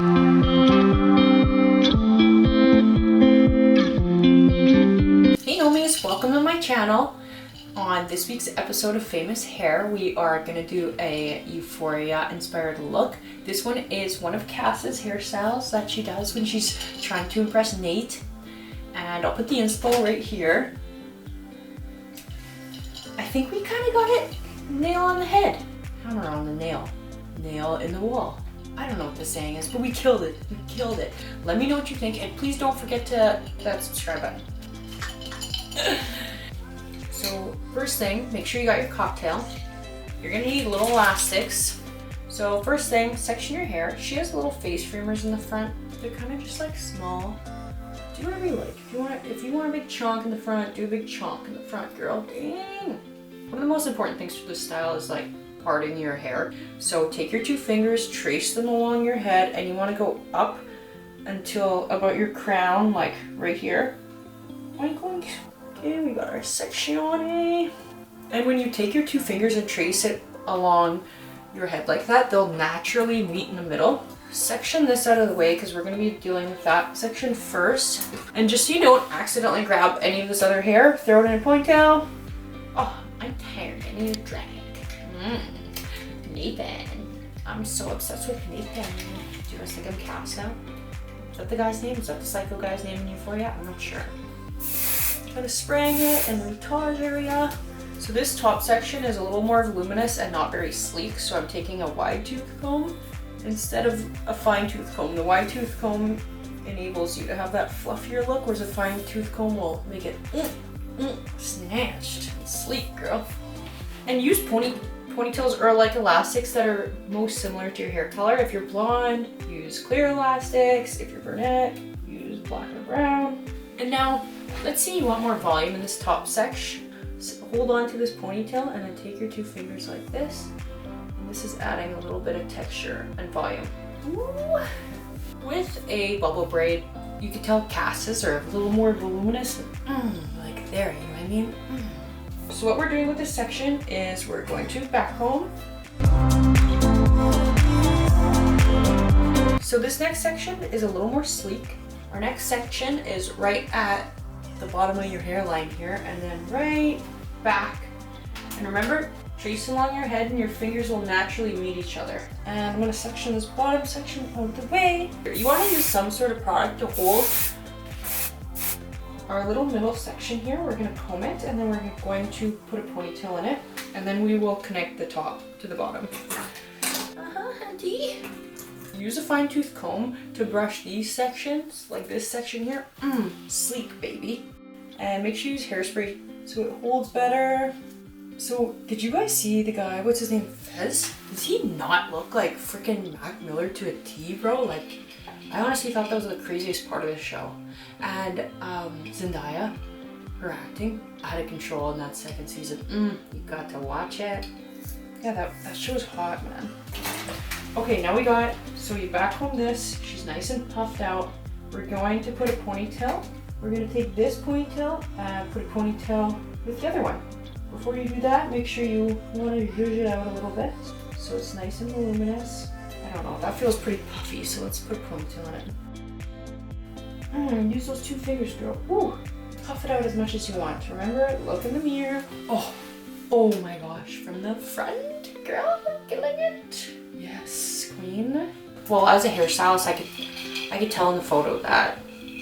Hey homies, welcome to my channel. On this week's episode of Famous Hair, we are going to do a Euphoria inspired look. This one is one of Cass's hairstyles that she does when she's trying to impress Nate. And I'll put the inspo right here. I think we kind of got it nail on the head. Hammer on the nail. Nail in the wall. I don't know what the saying is, but we killed it. We killed it. Let me know what you think, and please don't forget to hit that subscribe button. So first thing, make sure you got your cocktail. You're gonna need little elastics. So first thing, section your hair. She has little face framers in the front. They're kind of just like small. Do whatever you like. If you want a big chunk in the front, do a big chunk in the front, girl. Dang. One of the most important things for this style is like parting your hair. So take your two fingers, trace them along your head, and you want to go up until about your crown, like right here. Oink, oink. Okay, we got our sectione. And when you take your two fingers and trace it along your head like that, they'll naturally meet in the middle. Section this out of the way because we're going to be dealing with that section first. And just so you don't accidentally grab any of this other hair, throw it in a ponytail. Oh, I'm tired. I need a drag. Nathan. I'm so obsessed with Nathan. Do you guys think I'm Cass now? Is that the guy's name? Is that the psycho guy's name in Euphoria? I'm not sure. Kind of spraying it in the routage area. So this top section is a little more voluminous and not very sleek, so I'm taking a wide tooth comb instead of a fine tooth comb. The wide tooth comb enables you to have that fluffier look, whereas a fine tooth comb will make it snatched and sleek, girl. And use ponytails or like elastics that are most similar to your hair color. If you're blonde, use clear elastics. If you're brunette, use black or brown. And now, let's say you want more volume in this top section. So hold on to this ponytail and then take your two fingers like this. And this is adding a little bit of texture and volume. Ooh. With a bubble braid, you can tell Cass's are a little more voluminous. Like there, you know what I mean? So what we're doing with this section is we're going to backcomb. So this next section is a little more sleek. Our next section is right at the bottom of your hairline here, and then right back. And remember, trace along your head and your fingers will naturally meet each other. And I'm gonna section this bottom section out of the way. You wanna use some sort of product to hold our little middle section here. We're gonna comb it, and then we're going to put a ponytail in it, and then we will connect the top to the bottom. Auntie. Use a fine tooth comb to brush these sections, like this section here. Sleek, baby. And make sure you use hairspray so it holds better. So, did you guys see the guy, what's his name, Fez? Does he not look like freaking Mac Miller to a T, bro? Like, I honestly thought that was the craziest part of the show. And Zendaya, her acting, out of control in that second season. You got to watch it. Yeah, that show was hot, man. Okay, now so you backcomb this, she's nice and puffed out. We're going to put a ponytail. We're gonna take this ponytail and put a ponytail with the other one. Before you do that, make sure you want to zhuzh it out a little bit so it's nice and voluminous. I don't know, that feels pretty puffy, so let's put a ponytail in it. Use those two fingers, girl. Ooh, puff it out as much as you want. Remember, look in the mirror. Oh my gosh, from the front, girl, killing it. Yes, queen. Well, as a hairstylist, I could tell in the photo that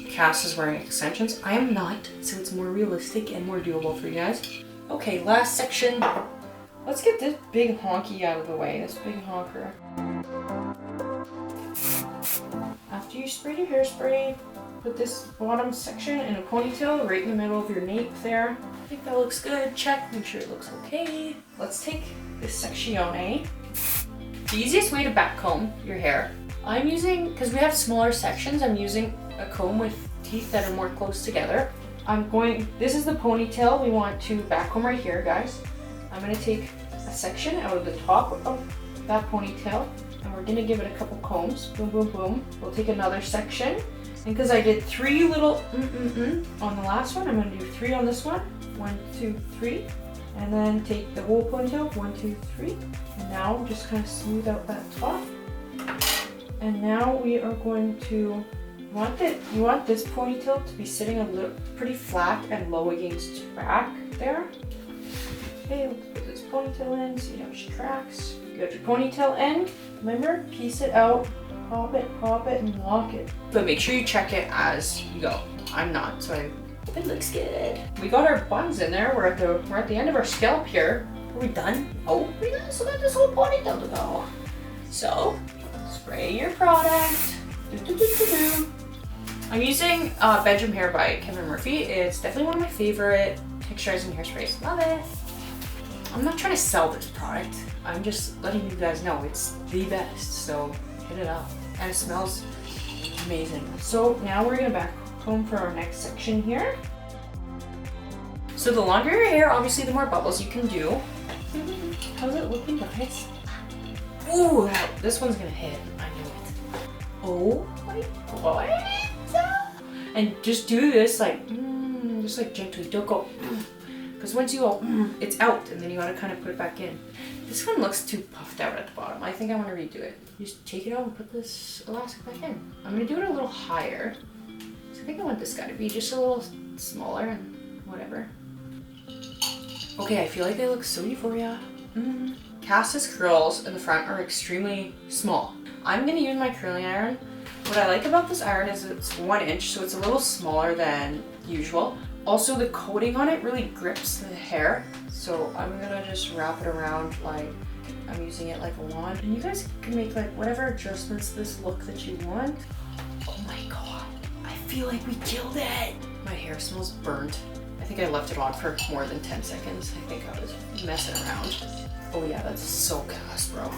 Cass is wearing extensions. I am not, so it's more realistic and more doable for you guys. Okay, last section. Let's get this big honky out of the way, this big honker. After you sprayed your hairspray, put this bottom section in a ponytail right in the middle of your nape there. I think that looks good. Check, make sure it looks okay. Let's take this sectione. The easiest way to backcomb your hair, I'm using, because we have smaller sections, I'm using a comb with teeth that are more close together. This is the ponytail we want to backcomb right here, guys. I'm going to take a section out of the top of that ponytail, and we're going to give it a couple combs. Boom, boom, boom. We'll take another section, and because I did 3 little on the last one, I'm going to do 3 on this one. 1, 2, 3. And then take the whole ponytail, 1, 2, 3. And now just kind of smooth out that top. And now we are going to, you want this ponytail to be sitting a little pretty flat and low against your back there. Okay, let's put this ponytail in, see how she tracks. You got your ponytail end. Remember, piece it out, pop it, and lock it. But make sure you check it as you go. I'm not, so I hope it looks good. We got our buns in there. We're at the end of our scalp here. Are we done? Oh, we still got this whole ponytail to go. So, spray your product. I'm using Bedroom Hair by Kevin Murphy. It's definitely one of my favorite texturizing hairsprays. Love it. I'm not trying to sell this product. I'm just letting you guys know it's the best. So hit it up. And it smells amazing. So now we're gonna backcomb for our next section here. So the longer your hair, obviously the more bubbles you can do. How's it looking, guys? Ooh, this one's gonna hit. I know it. Oh my god. And just do this like, just like gently. Don't go, because once you go, it's out, and then you gotta kind of put it back in. This one looks too puffed out at the bottom. I think I want to redo it. Just take it out and put this elastic back in. I'm gonna do it a little higher. So I think I want this guy to be just a little smaller and whatever. Okay, I feel like they look so Euphoria. Cassie's curls in the front are extremely small. I'm gonna use my curling iron. What I like about this iron is it's 1 inch, so it's a little smaller than usual. Also, the coating on it really grips the hair. So I'm gonna just wrap it around like I'm using it like a wand. And you guys can make like whatever adjustments to this look that you want. Oh my god, I feel like we killed it. My hair smells burnt. I think I left it on for more than 10 seconds. I think I was messing around. Oh yeah, that's so gas, bro.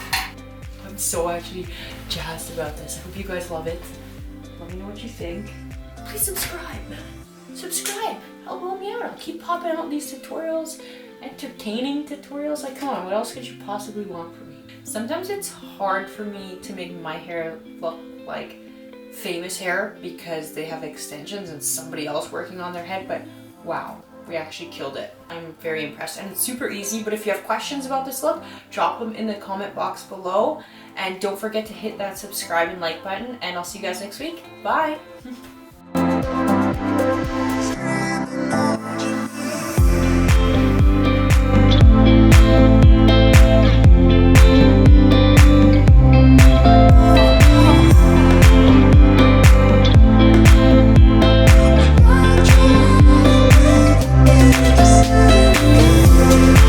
I'm so actually jazzed about this. I hope you guys love it. Let me know what you think. Please subscribe, man. Subscribe, help me out. I'll keep popping out these tutorials, entertaining tutorials. Like, come on, what else could you possibly want from me? Sometimes it's hard for me to make my hair look like famous hair because they have extensions and somebody else working on their head, but wow, we actually killed it. I'm very impressed, and it's super easy. But if you have questions about this look, drop them in the comment box below, and don't forget to hit that subscribe and like button, and I'll see you guys next week. Bye.